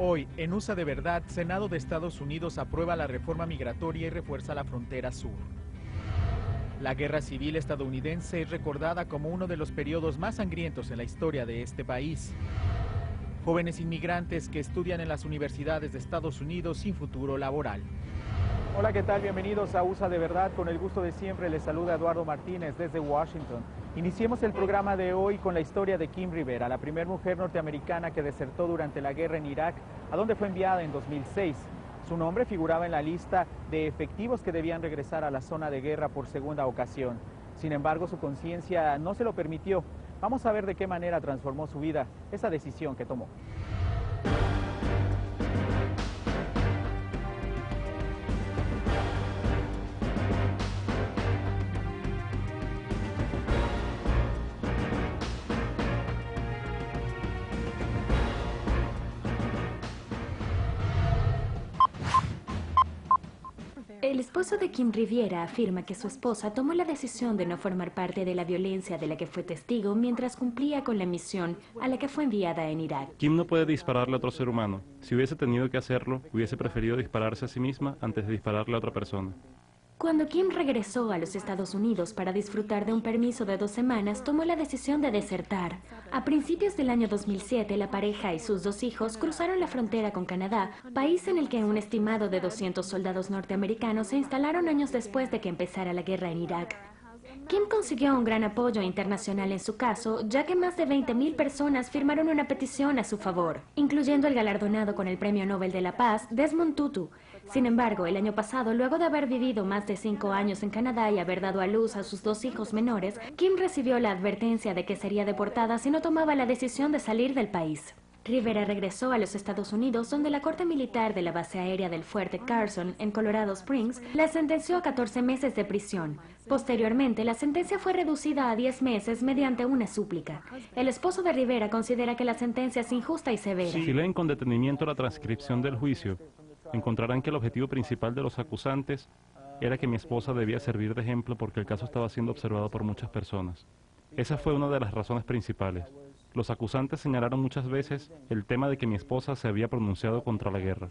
Hoy, en USA de Verdad, Senado de Estados Unidos aprueba la reforma migratoria y refuerza la frontera sur. La guerra civil estadounidense es recordada como uno de los periodos más sangrientos en la historia de este país. Jóvenes inmigrantes que estudian en las universidades de Estados Unidos sin futuro laboral. Hola, ¿qué tal? Bienvenidos a USA de Verdad. Con el gusto de siempre les saluda Eduardo Martínez desde Washington. Iniciemos el programa de hoy con la historia de Kim Rivera, la primera mujer norteamericana que desertó durante la guerra en Irak, a donde fue enviada en 2006. Su nombre figuraba en la lista de efectivos que debían regresar a la zona de guerra por segunda ocasión. Sin embargo, su conciencia no se lo permitió. Vamos a ver de qué manera transformó su vida esa decisión que tomó. El esposo de Kim Rivera afirma que su esposa tomó la decisión de no formar parte de la violencia de la que fue testigo mientras cumplía con la misión a la que fue enviada en Irak. Kim no puede dispararle a otro ser humano. Si hubiese tenido que hacerlo, hubiese preferido dispararse a sí misma antes de dispararle a otra persona. Cuando Kim regresó a los Estados Unidos para disfrutar de un permiso de 2 semanas, tomó la decisión de desertar. A principios del año 2007, la pareja y sus 2 hijos cruzaron la frontera con Canadá, país en el que un estimado de 200 soldados norteamericanos se instalaron años después de que empezara la guerra en Irak. Kim consiguió un gran apoyo internacional en su caso, ya que más de 20,000 personas firmaron una petición a su favor, incluyendo el galardonado con el Premio Nobel de la Paz, Desmond Tutu. Sin embargo, el año pasado, luego de haber vivido más de 5 años en Canadá y haber dado a luz a sus 2 hijos menores, Kim recibió la advertencia de que sería deportada si no tomaba la decisión de salir del país. Rivera regresó a los Estados Unidos, donde la corte militar de la base aérea del Fuerte Carson, en Colorado Springs, la sentenció a 14 meses de prisión. Posteriormente, la sentencia fue reducida a 10 meses mediante una súplica. El esposo de Rivera considera que la sentencia es injusta y severa. Si leen con detenimiento la transcripción del juicio, encontrarán que el objetivo principal de los acusantes era que mi esposa debía servir de ejemplo porque el caso estaba siendo observado por muchas personas. Esa fue una de las razones principales. Los acusantes señalaron muchas veces el tema de que mi esposa se había pronunciado contra la guerra.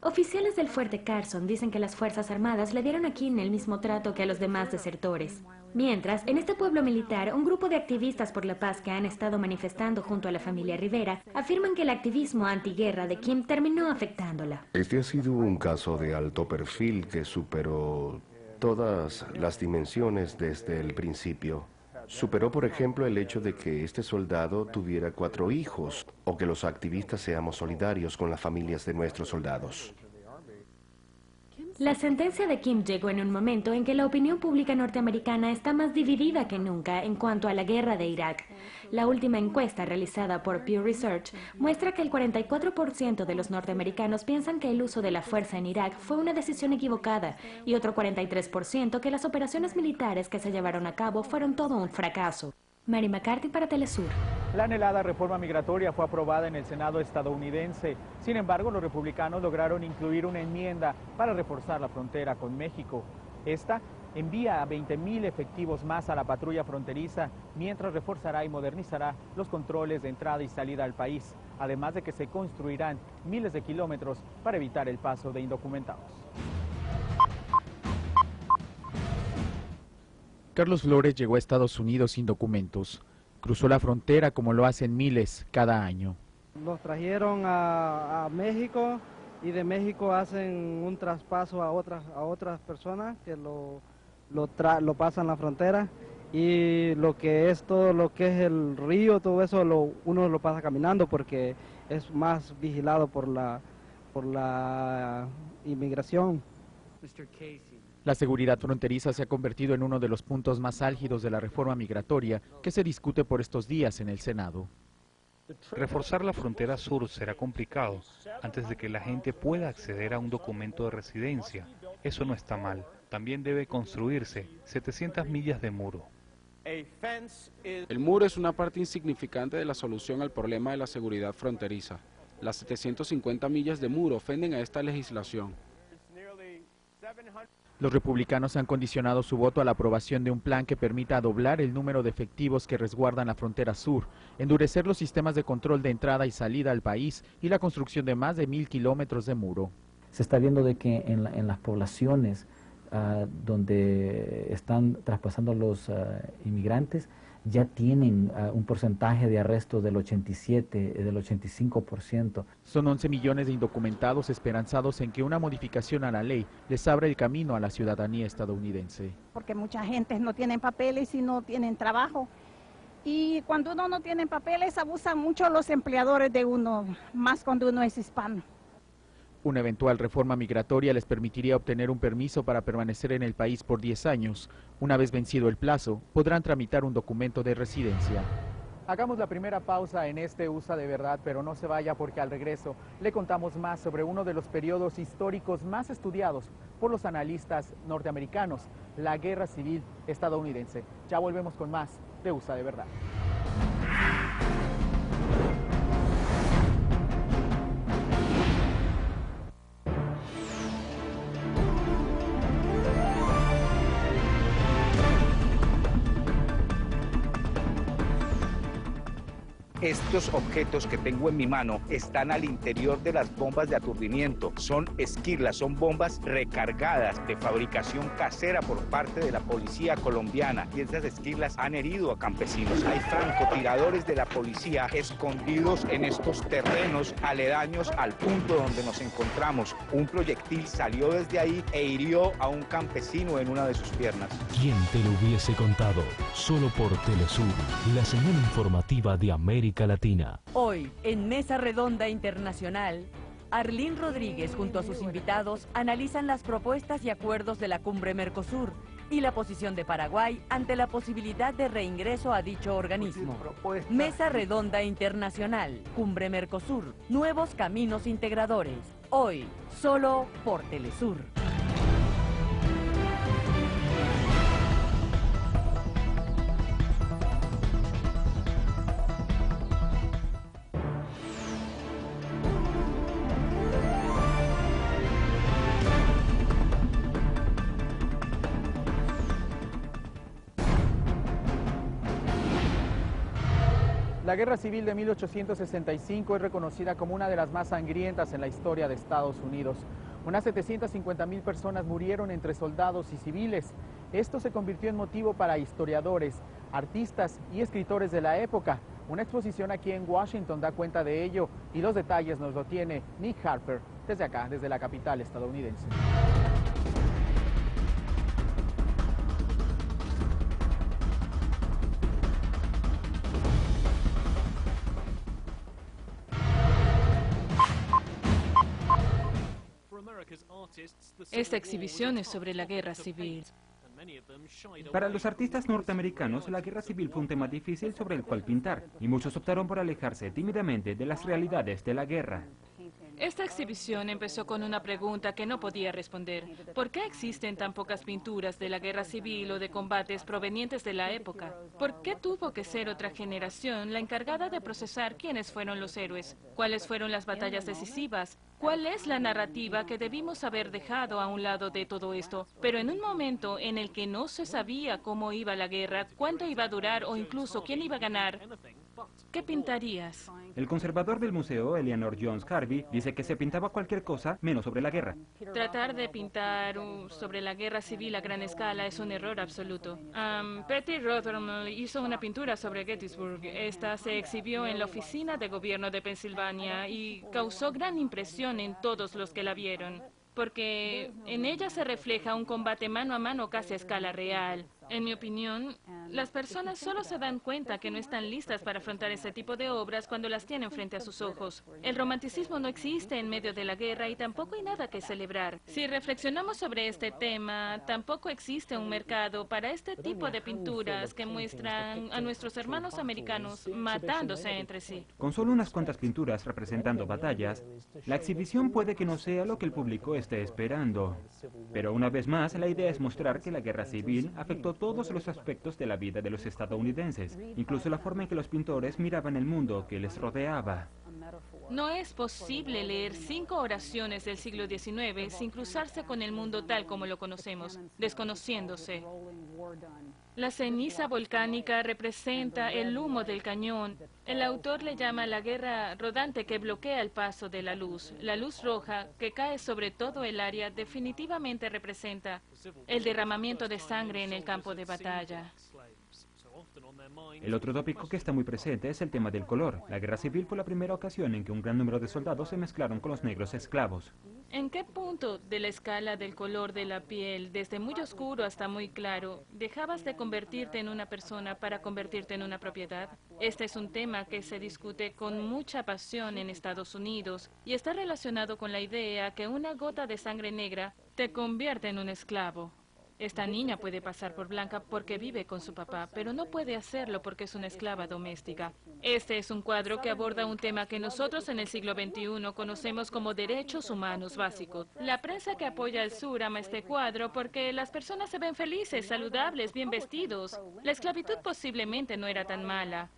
Oficiales del Fuerte Carson dicen que las Fuerzas Armadas le dieron a Kim el mismo trato que a los demás desertores. Mientras, en este pueblo militar, un grupo de activistas por la paz que han estado manifestando junto a la familia Rivera afirman que el activismo antiguerra de Kim terminó afectándola. Este ha sido un caso de alto perfil que superó todas las dimensiones desde el principio. Superó, por ejemplo, el hecho de que este soldado tuviera 4 hijos o que los activistas seamos solidarios con las familias de nuestros soldados. La sentencia de Kim llegó en un momento en que la opinión pública norteamericana está más dividida que nunca en cuanto a la guerra de Irak. La última encuesta realizada por Pew Research muestra que el 44% de los norteamericanos piensan que el uso de la fuerza en Irak fue una decisión equivocada y otro 43% que las operaciones militares que se llevaron a cabo fueron todo un fracaso. Mary McCarthy para Telesur. La anhelada reforma migratoria fue aprobada en el Senado estadounidense. Sin embargo, los republicanos lograron incluir una enmienda para reforzar la frontera con México. Esta envía a 20,000 efectivos más a la patrulla fronteriza, mientras reforzará y modernizará los controles de entrada y salida al país, además de que se construirán miles de kilómetros para evitar el paso de indocumentados. Carlos Flores llegó a Estados Unidos sin documentos. Cruzó la frontera como lo hacen miles cada año. Los trajeron a México y de México hacen un traspaso a otras personas que lo pasan la frontera, y lo que es todo lo que es el río, todo eso uno lo pasa caminando porque es más vigilado por la inmigración. La seguridad fronteriza se ha convertido en uno de los puntos más álgidos de la reforma migratoria que se discute por estos días en el Senado. Reforzar la frontera sur será complicado antes de que la gente pueda acceder a un documento de residencia. Eso no está mal. También debe construirse 700 millas de muro. El muro es una parte insignificante de la solución al problema de la seguridad fronteriza. Las 750 millas de muro ofenden a esta legislación. Los republicanos han condicionado su voto a la aprobación de un plan que permita doblar el número de efectivos que resguardan la frontera sur, endurecer los sistemas de control de entrada y salida al país y la construcción de más de 1.000 kilómetros de muro. Se está viendo de que en las poblaciones donde están traspasando los inmigrantes, ya tienen un porcentaje de arrestos del 85%. Son 11 millones de indocumentados esperanzados en que una modificación a la ley les abra el camino a la ciudadanía estadounidense. Porque mucha gente no tiene papeles y no tienen trabajo. Y cuando uno no tiene papeles, abusan mucho los empleadores de uno, más cuando uno es hispano. Una eventual reforma migratoria les permitiría obtener un permiso para permanecer en el país por 10 años. Una vez vencido el plazo, podrán tramitar un documento de residencia. Hagamos la primera pausa en este USA de Verdad, pero no se vaya porque al regreso le contamos más sobre uno de los periodos históricos más estudiados por los analistas norteamericanos, la Guerra Civil estadounidense. Ya volvemos con más de USA de Verdad. Estos objetos que tengo en mi mano están al interior de las bombas de aturdimiento. Son esquirlas, son bombas recargadas de fabricación casera por parte de la policía colombiana. Y esas esquirlas han herido a campesinos. Hay francotiradores de la policía escondidos en estos terrenos aledaños al punto donde nos encontramos. Un proyectil salió desde ahí e hirió a un campesino en una de sus piernas. ¿Quién te lo hubiese contado? Solo por Telesur, la señal informativa de América Latina. Hoy, en Mesa Redonda Internacional, Arlene Rodríguez junto a sus invitados analizan las propuestas y acuerdos de la Cumbre Mercosur y la posición de Paraguay ante la posibilidad de reingreso a dicho organismo. Mesa Redonda Internacional, Cumbre Mercosur, nuevos caminos integradores. Hoy, solo por Telesur. La Guerra Civil de 1865 es reconocida como una de las más sangrientas en la historia de Estados Unidos. Unas 750.000 personas murieron entre soldados y civiles. Esto se convirtió en motivo para historiadores, artistas y escritores de la época. Una exposición aquí en Washington da cuenta de ello y los detalles nos lo tiene Nick Harper desde acá, desde la capital estadounidense. Esta exhibición es sobre la guerra civil. Para los artistas norteamericanos, la guerra civil fue un tema difícil sobre el cual pintar, y muchos optaron por alejarse tímidamente de las realidades de la guerra. Esta exhibición empezó con una pregunta que no podía responder. ¿Por qué existen tan pocas pinturas de la guerra civil o de combates provenientes de la época? ¿Por qué tuvo que ser otra generación la encargada de procesar quiénes fueron los héroes? ¿Cuáles fueron las batallas decisivas? ¿Cuál es la narrativa que debimos haber dejado a un lado de todo esto? Pero en un momento en el que no se sabía cómo iba la guerra, cuánto iba a durar o incluso quién iba a ganar, ¿qué pintarías? El conservador del museo, Eleanor Jones Harvey, dice que se pintaba cualquier cosa menos sobre la guerra. Tratar de pintar sobre la guerra civil a gran escala es un error absoluto. Petty Rothermel hizo una pintura sobre Gettysburg. Esta se exhibió en la oficina de gobierno de Pensilvania y causó gran impresión en todos los que la vieron, porque en ella se refleja un combate mano a mano casi a escala real. En mi opinión, las personas solo se dan cuenta que no están listas para afrontar este tipo de obras cuando las tienen frente a sus ojos. El romanticismo no existe en medio de la guerra y tampoco hay nada que celebrar. Si reflexionamos sobre este tema, tampoco existe un mercado para este tipo de pinturas que muestran a nuestros hermanos americanos matándose entre sí. Con solo unas cuantas pinturas representando batallas, la exhibición puede que no sea lo que el público esté esperando. Pero una vez más, la idea es mostrar que la guerra civil afectó todos los aspectos de la vida de los estadounidenses, incluso la forma en que los pintores miraban el mundo que les rodeaba. No es posible leer 5 oraciones del siglo XIX sin cruzarse con el mundo tal como lo conocemos, desconociéndose. La ceniza volcánica representa el humo del cañón. El autor le llama la guerra rodante que bloquea el paso de la luz. La luz roja que cae sobre todo el área definitivamente representa el derramamiento de sangre en el campo de batalla. El otro tópico que está muy presente es el tema del color. La guerra civil fue la primera ocasión en que un gran número de soldados se mezclaron con los negros esclavos. ¿En qué punto de la escala del color de la piel, desde muy oscuro hasta muy claro, dejabas de convertirte en una persona para convertirte en una propiedad? Este es un tema que se discute con mucha pasión en Estados Unidos y está relacionado con la idea que una gota de sangre negra te convierte en un esclavo. Esta niña puede pasar por blanca porque vive con su papá, pero no puede hacerlo porque es una esclava doméstica. Este es un cuadro que aborda un tema que nosotros en el siglo XXI conocemos como derechos humanos básicos. La prensa que apoya al sur ama este cuadro porque las personas se ven felices, saludables, bien vestidos. La esclavitud posiblemente no era tan mala.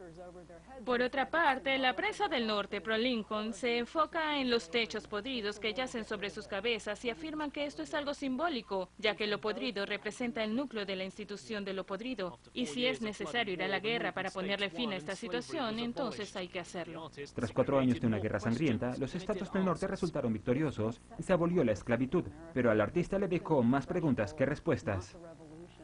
Por otra parte, la prensa del norte pro-Lincoln se enfoca en los techos podridos que yacen sobre sus cabezas y afirman que esto es algo simbólico, ya que lo podrido representa el núcleo de la institución de lo podrido. Y si es necesario ir a la guerra para ponerle fin a esta situación, entonces hay que hacerlo. Tras 4 años de una guerra sangrienta, los estados del norte resultaron victoriosos y se abolió la esclavitud, pero al artista le dejó más preguntas que respuestas.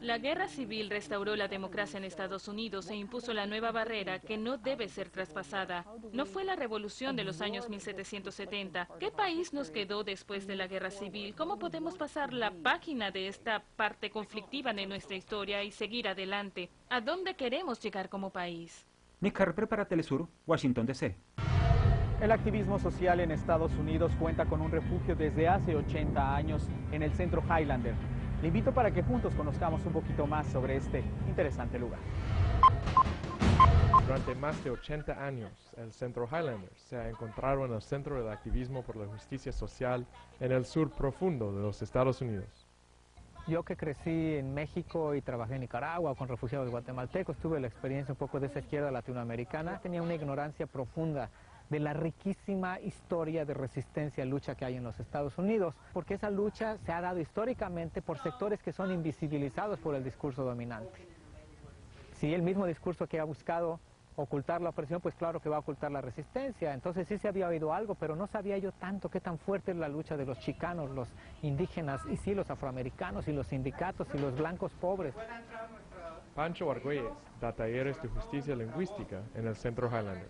La guerra civil restauró la democracia en Estados Unidos e impuso la nueva barrera que no debe ser traspasada. No fue la revolución de los años 1770. ¿Qué país nos quedó después de la guerra civil? ¿Cómo podemos pasar la página de esta parte conflictiva de nuestra historia y seguir adelante? ¿A dónde queremos llegar como país? Nick Harper para Telesur, Washington, D.C. El activismo social en Estados Unidos cuenta con un refugio desde hace 80 años en el centro Highlander. Le invito para que juntos conozcamos un poquito más sobre este interesante lugar. Durante más de 80 años, el Centro Highlander se ha encontrado en el centro del activismo por la justicia social en el sur profundo de los Estados Unidos. Yo que crecí en México y trabajé en Nicaragua con refugiados guatemaltecos, tuve la experiencia un poco de esa izquierda latinoamericana, tenía una ignorancia profunda de la riquísima historia de resistencia y lucha que hay en los Estados Unidos, porque esa lucha se ha dado históricamente por sectores que son invisibilizados por el discurso dominante. Si el mismo discurso que ha buscado ocultar la opresión, pues claro que va a ocultar la resistencia. Entonces sí se había oído algo, pero no sabía yo tanto qué tan fuerte es la lucha de los chicanos, los indígenas, y sí, los afroamericanos, y los sindicatos, y los blancos pobres. Pancho Argüelles da talleres de justicia lingüística en el Centro Highlander.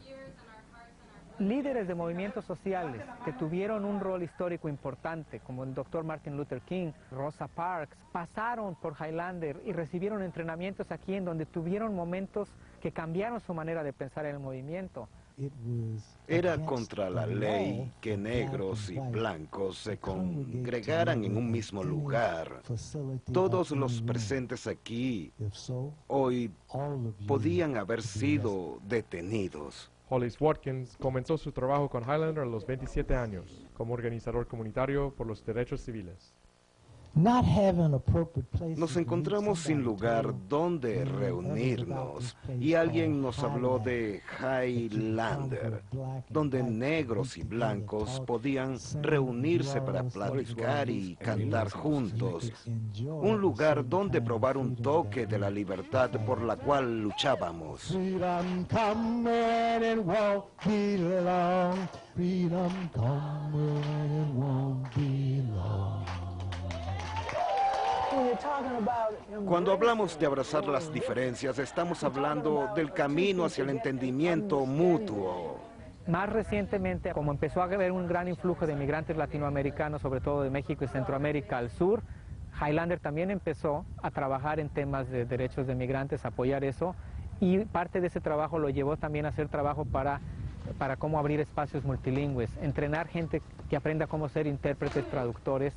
Líderes de movimientos sociales que tuvieron un rol histórico importante, como el Dr. Martin Luther King, Rosa Parks, pasaron por Highlander y recibieron entrenamientos aquí en donde tuvieron momentos que cambiaron su manera de pensar en el movimiento. Era contra la ley que negros y blancos se congregaran en un mismo lugar. Todos los presentes aquí hoy podían haber sido detenidos. Hollis Watkins comenzó su trabajo con Highlander a los 27 años, como organizador comunitario por los derechos civiles. Nos encontramos sin lugar donde reunirnos y alguien nos habló de Highlander, donde negros y blancos podían reunirse para platicar y cantar juntos. Un lugar donde probar un toque de la libertad por la cual luchábamos. Cuando hablamos de abrazar las diferencias, estamos hablando del camino hacia el entendimiento mutuo. Más recientemente, como empezó a haber un gran influjo de migrantes latinoamericanos, sobre todo de México y Centroamérica al sur, Highlander también empezó a trabajar en temas de derechos de migrantes, a apoyar eso, y parte de ese trabajo lo llevó también a hacer trabajo para cómo abrir espacios multilingües, entrenar gente que aprenda cómo ser intérpretes, traductores.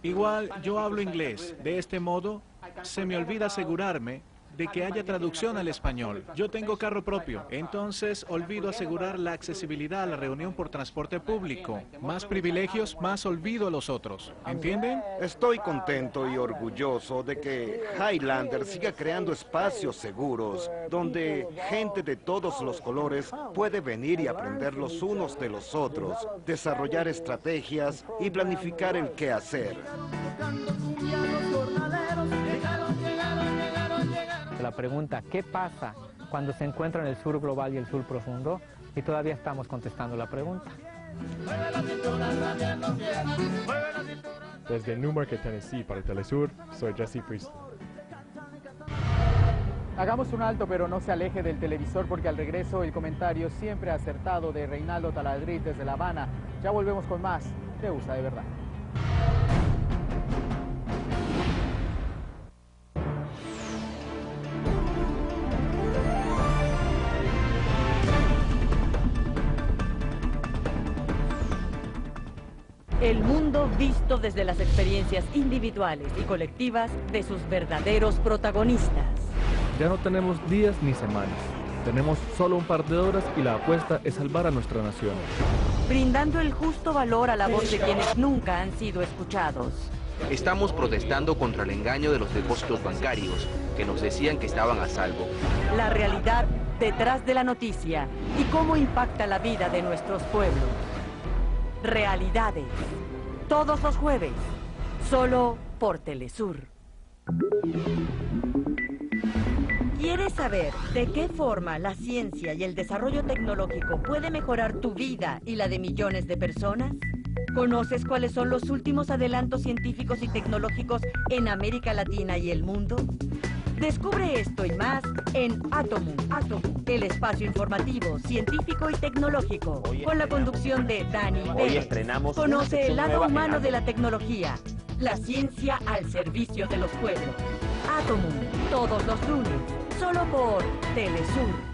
Igual yo hablo inglés. De este modo, se me olvida asegurarme de que haya traducción al español. Yo tengo carro propio, entonces olvido asegurar la accesibilidad a la reunión por transporte público. Más privilegios, más olvido a los otros. ¿Entienden? Estoy contento y orgulloso de que Highlander siga creando espacios seguros, donde gente de todos los colores puede venir y aprender los unos de los otros, desarrollar estrategias y planificar el qué hacer. La pregunta, ¿qué pasa cuando se encuentran el sur global y el sur profundo? Y todavía estamos contestando la pregunta. Desde Newmarket, Tennessee, para Telesur, soy Jesse Priestley. Hagamos un alto, pero no se aleje del televisor, porque al regreso el comentario siempre acertado de Reinaldo Taladrid desde La Habana. Ya volvemos con más de USA de Verdad. El mundo visto desde las experiencias individuales y colectivas de sus verdaderos protagonistas. Ya no tenemos días ni semanas. Tenemos solo un par de horas y la apuesta es salvar a nuestra nación. Brindando el justo valor a la voz de quienes nunca han sido escuchados. Estamos protestando contra el engaño de los depósitos bancarios que nos decían que estaban a salvo. La realidad detrás de la noticia y cómo impacta la vida de nuestros pueblos. Realidades. Todos los jueves, solo por Telesur. ¿Quieres saber de qué forma la ciencia y el desarrollo tecnológico puede mejorar tu vida y la de millones de personas? ¿Conoces cuáles son los últimos adelantos científicos y tecnológicos en América Latina y el mundo? Descubre esto y más en Atomum, el espacio informativo, científico y tecnológico, con la conducción de Dani Pérez. Conoce el lado humano de la tecnología, la ciencia al servicio de los pueblos. Atomum, todos los lunes, solo por Telesur.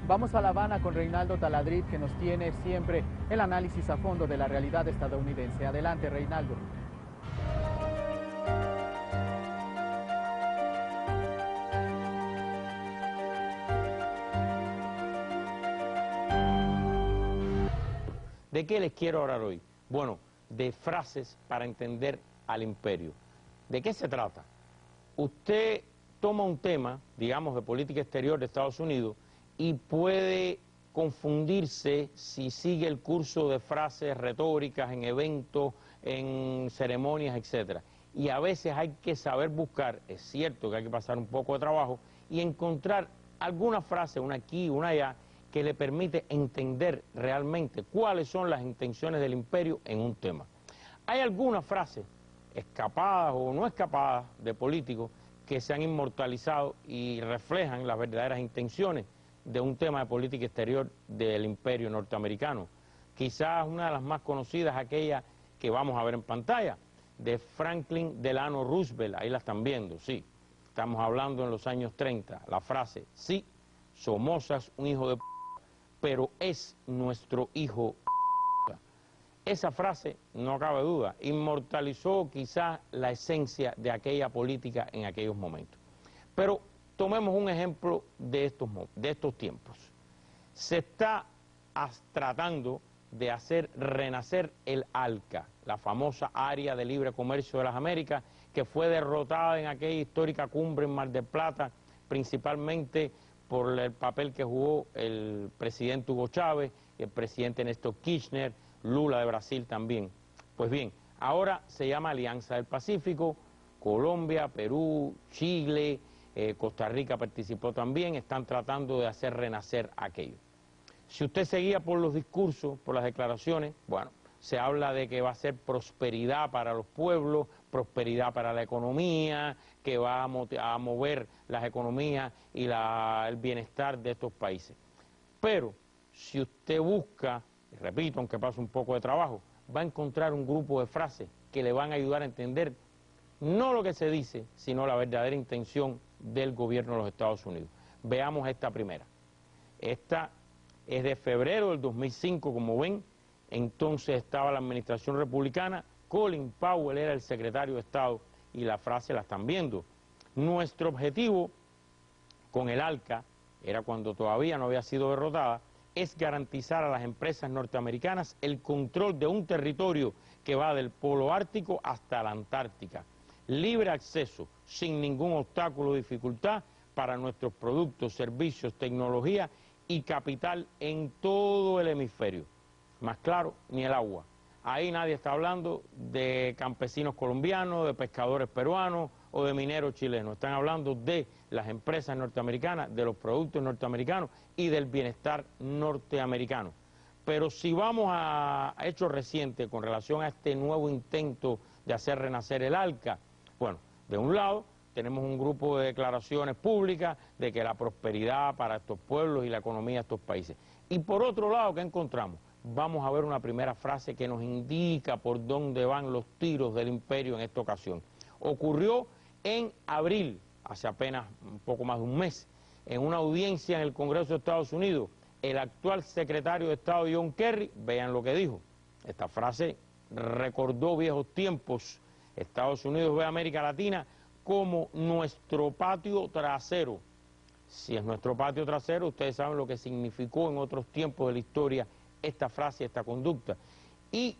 Vamos a La Habana con Reinaldo Taladrid, que nos tiene siempre el análisis a fondo de la realidad estadounidense. Adelante, Reinaldo. ¿De qué les quiero hablar hoy? Bueno, de frases para entender al imperio. ¿De qué se trata? Usted toma un tema, digamos, de política exterior de Estados Unidos y puede confundirse si sigue el curso de frases retóricas en eventos, en ceremonias, etc. Y a veces hay que saber buscar, es cierto que hay que pasar un poco de trabajo, y encontrar alguna frase, una aquí, una allá, que le permite entender realmente cuáles son las intenciones del imperio en un tema. Hay algunas frases escapadas o no escapadas de políticos que se han inmortalizado y reflejan las verdaderas intenciones de un tema de política exterior del imperio norteamericano. Quizás una de las más conocidas, aquella que vamos a ver en pantalla, de Franklin Delano Roosevelt, ahí la están viendo, sí. Estamos hablando en los años 30, la frase, sí, Somozas un hijo de p***, pero es nuestro hijo p***. Esa frase, no cabe duda, inmortalizó quizás la esencia de aquella política en aquellos momentos. Pero tomemos un ejemplo de estos tiempos. Se está tratando de hacer renacer el ALCA, la famosa Área de Libre Comercio de las Américas, que fue derrotada en aquella histórica cumbre en Mar del Plata, principalmente por el papel que jugó el presidente Hugo Chávez, el presidente Néstor Kirchner, Lula de Brasil también. Pues bien, ahora se llama Alianza del Pacífico, Colombia, Perú, Chile, Costa Rica participó también, están tratando de hacer renacer aquello. Si usted seguía por los discursos, por las declaraciones, bueno, se habla de que va a ser prosperidad para los pueblos, prosperidad para la economía, que va a mover las economías y el bienestar de estos países. Pero si usted busca, y repito, aunque pase un poco de trabajo, va a encontrar un grupo de frases que le van a ayudar a entender no lo que se dice, sino la verdadera intención del gobierno de los Estados Unidos. Veamos esta primera. Esta es de febrero del 2005, como ven. Entonces estaba la administración republicana, Colin Powell era el secretario de Estado y la frase la están viendo. Nuestro objetivo con el ALCA, era cuando todavía no había sido derrotada, es garantizar a las empresas norteamericanas el control de un territorio que va del polo ártico hasta la Antártica. Libre acceso, sin ningún obstáculo o dificultad para nuestros productos, servicios, tecnología y capital en todo el hemisferio. Más claro, ni el agua. Ahí nadie está hablando de campesinos colombianos, de pescadores peruanos o de mineros chilenos. Están hablando de las empresas norteamericanas, de los productos norteamericanos y del bienestar norteamericano. Pero si vamos a hechos recientes con relación a este nuevo intento de hacer renacer el ALCA, bueno, de un lado tenemos un grupo de declaraciones públicas de que la prosperidad para estos pueblos y la economía de estos países. Y por otro lado, ¿qué encontramos? Vamos a ver una primera frase que nos indica por dónde van los tiros del imperio en esta ocasión. Ocurrió en abril, hace apenas un poco más de un mes, en una audiencia en el Congreso de Estados Unidos, el actual secretario de Estado John Kerry, vean lo que dijo. Esta frase recordó viejos tiempos. Estados Unidos ve a América Latina como nuestro patio trasero. Si es nuestro patio trasero, ustedes saben lo que significó en otros tiempos de la historia esta frase, esta conducta. Y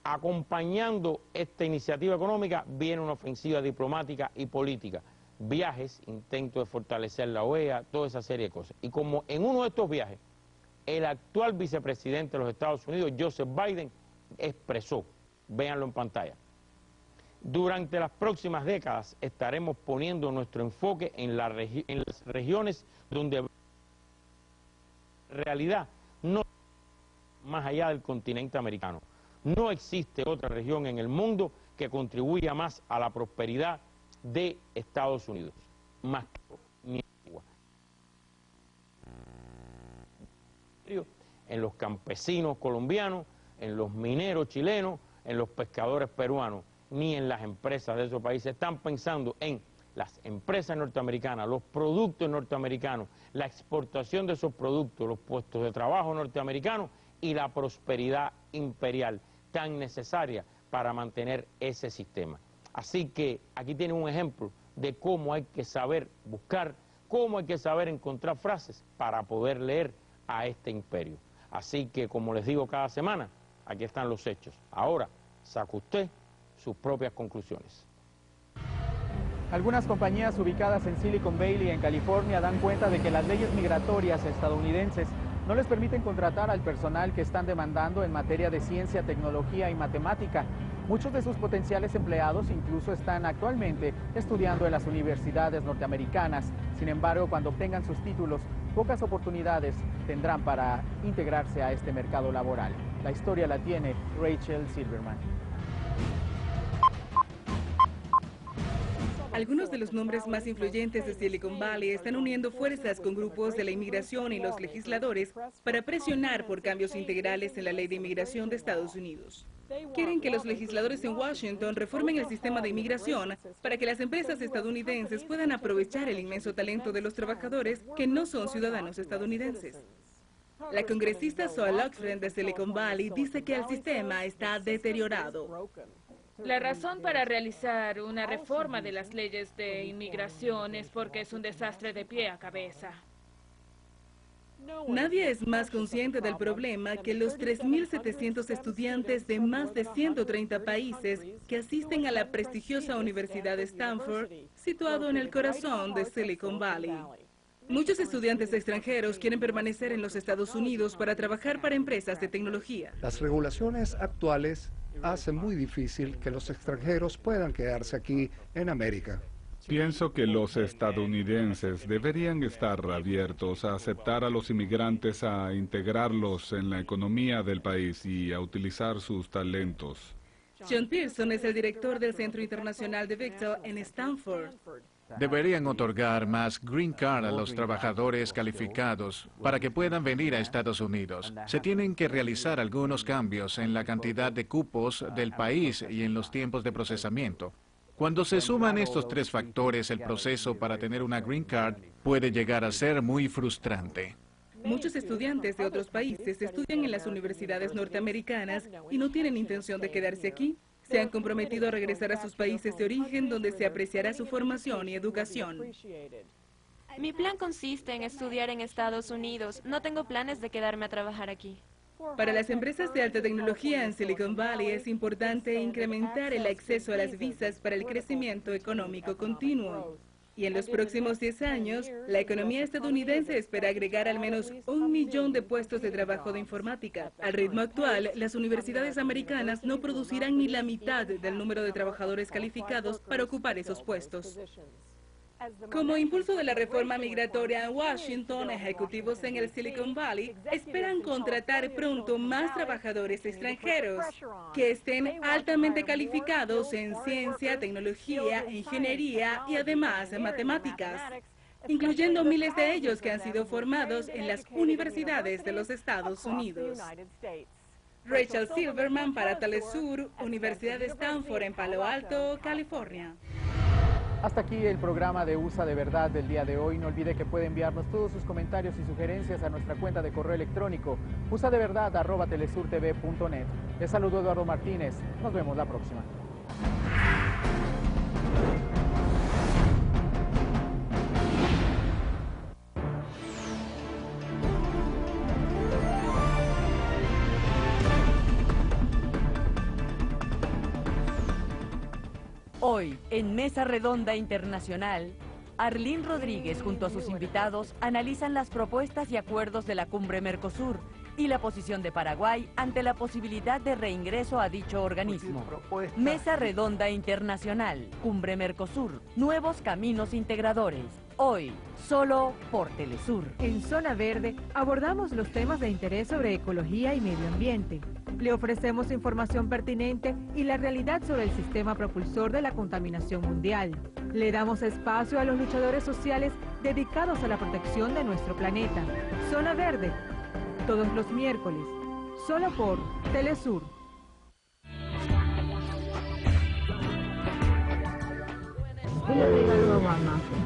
acompañando esta iniciativa económica viene una ofensiva diplomática y política. Viajes, intento de fortalecer la OEA, toda esa serie de cosas. Y como en uno de estos viajes, el actual vicepresidente de los Estados Unidos, Joseph Biden, expresó, véanlo en pantalla, durante las próximas décadas estaremos poniendo nuestro enfoque en las regiones donde en realidad no más allá del continente americano. No existe otra región en el mundo que contribuya más a la prosperidad de Estados Unidos. Más ni agua. En los campesinos colombianos, en los mineros chilenos, en los pescadores peruanos, ni en las empresas de esos países. Están pensando en las empresas norteamericanas, los productos norteamericanos, la exportación de esos productos, los puestos de trabajo norteamericanos y la prosperidad imperial tan necesaria para mantener ese sistema. Así que aquí tienen un ejemplo de cómo hay que saber buscar, cómo hay que saber encontrar frases para poder leer a este imperio. Así que, como les digo cada semana, aquí están los hechos. Ahora, saque usted sus propias conclusiones. Algunas compañías ubicadas en Silicon Valley, en California, dan cuenta de que las leyes migratorias estadounidenses no les permiten contratar al personal que están demandando en materia de ciencia, tecnología y matemática. Muchos de sus potenciales empleados incluso están actualmente estudiando en las universidades norteamericanas. Sin embargo, cuando obtengan sus títulos, pocas oportunidades tendrán para integrarse a este mercado laboral. La historia la tiene Rachel Silverman. Algunos de los nombres más influyentes de Silicon Valley están uniendo fuerzas con grupos de la inmigración y los legisladores para presionar por cambios integrales en la ley de inmigración de Estados Unidos. Quieren que los legisladores en Washington reformen el sistema de inmigración para que las empresas estadounidenses puedan aprovechar el inmenso talento de los trabajadores que no son ciudadanos estadounidenses. La congresista Zoe Lockfren de Silicon Valley dice que el sistema está deteriorado. La razón para realizar una reforma de las leyes de inmigración es porque es un desastre de pie a cabeza. Nadie es más consciente del problema que los 3.700 estudiantes de más de 130 países que asisten a la prestigiosa Universidad de Stanford, situado en el corazón de Silicon Valley. Muchos estudiantes extranjeros quieren permanecer en los Estados Unidos para trabajar para empresas de tecnología. Las regulaciones actuales hacen muy difícil que los extranjeros puedan quedarse aquí en América. Pienso que los estadounidenses deberían estar abiertos a aceptar a los inmigrantes, a integrarlos en la economía del país y a utilizar sus talentos. John Pearson es el director del Centro Internacional de Bechtel en Stanford. Deberían otorgar más Green Card a los trabajadores calificados para que puedan venir a Estados Unidos. Se tienen que realizar algunos cambios en la cantidad de cupos del país y en los tiempos de procesamiento. Cuando se suman estos tres factores, el proceso para tener una green card puede llegar a ser muy frustrante. Muchos estudiantes de otros países estudian en las universidades norteamericanas y no tienen intención de quedarse aquí. Se han comprometido a regresar a sus países de origen, donde se apreciará su formación y educación. Mi plan consiste en estudiar en Estados Unidos. No tengo planes de quedarme a trabajar aquí. Para las empresas de alta tecnología en Silicon Valley es importante incrementar el acceso a las visas para el crecimiento económico continuo. Y en los próximos 10 años, la economía estadounidense espera agregar al menos 1 millón de puestos de trabajo de informática. Al ritmo actual, las universidades americanas no producirán ni la mitad del número de trabajadores calificados para ocupar esos puestos. Como impulso de la reforma migratoria en Washington, ejecutivos en el Silicon Valley esperan contratar pronto más trabajadores extranjeros que estén altamente calificados en ciencia, tecnología, ingeniería y además en matemáticas, incluyendo miles de ellos que han sido formados en las universidades de los Estados Unidos. Rachel Silverman para Telesur, Universidad de Stanford en Palo Alto, California. Hasta aquí el programa de USA de Verdad del día de hoy. No olvide que puede enviarnos todos sus comentarios y sugerencias a nuestra cuenta de correo electrónico usadeverdad@telesurtv.net. Les saludo Eduardo Martínez. Nos vemos la próxima. Hoy, en Mesa Redonda Internacional, Arlín Rodríguez junto a sus invitados analizan las propuestas y acuerdos de la Cumbre Mercosur y la posición de Paraguay ante la posibilidad de reingreso a dicho organismo. Mesa Redonda Internacional, Cumbre Mercosur, nuevos caminos integradores. Hoy, solo por Telesur. En Zona Verde abordamos los temas de interés sobre ecología y medio ambiente. Le ofrecemos información pertinente y la realidad sobre el sistema propulsor de la contaminación mundial. Le damos espacio a los luchadores sociales dedicados a la protección de nuestro planeta. Zona Verde, todos los miércoles, solo por Telesur.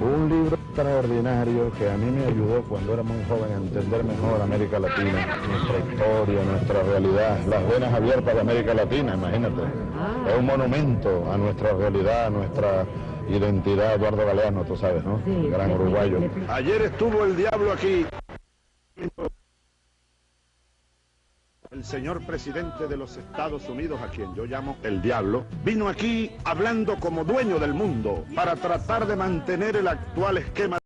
Un libro extraordinario que a mí me ayudó cuando era muy joven a entender mejor América Latina, nuestra historia, nuestra realidad, las venas abiertas de América Latina, imagínate. Es un monumento a nuestra realidad, a nuestra identidad. Eduardo Galeano, tú sabes, ¿no? Sí, gran uruguayo. Ayer estuvo el diablo aquí. El señor presidente de los Estados Unidos, a quien yo llamo el diablo, vino aquí hablando como dueño del mundo para tratar de mantener el actual esquema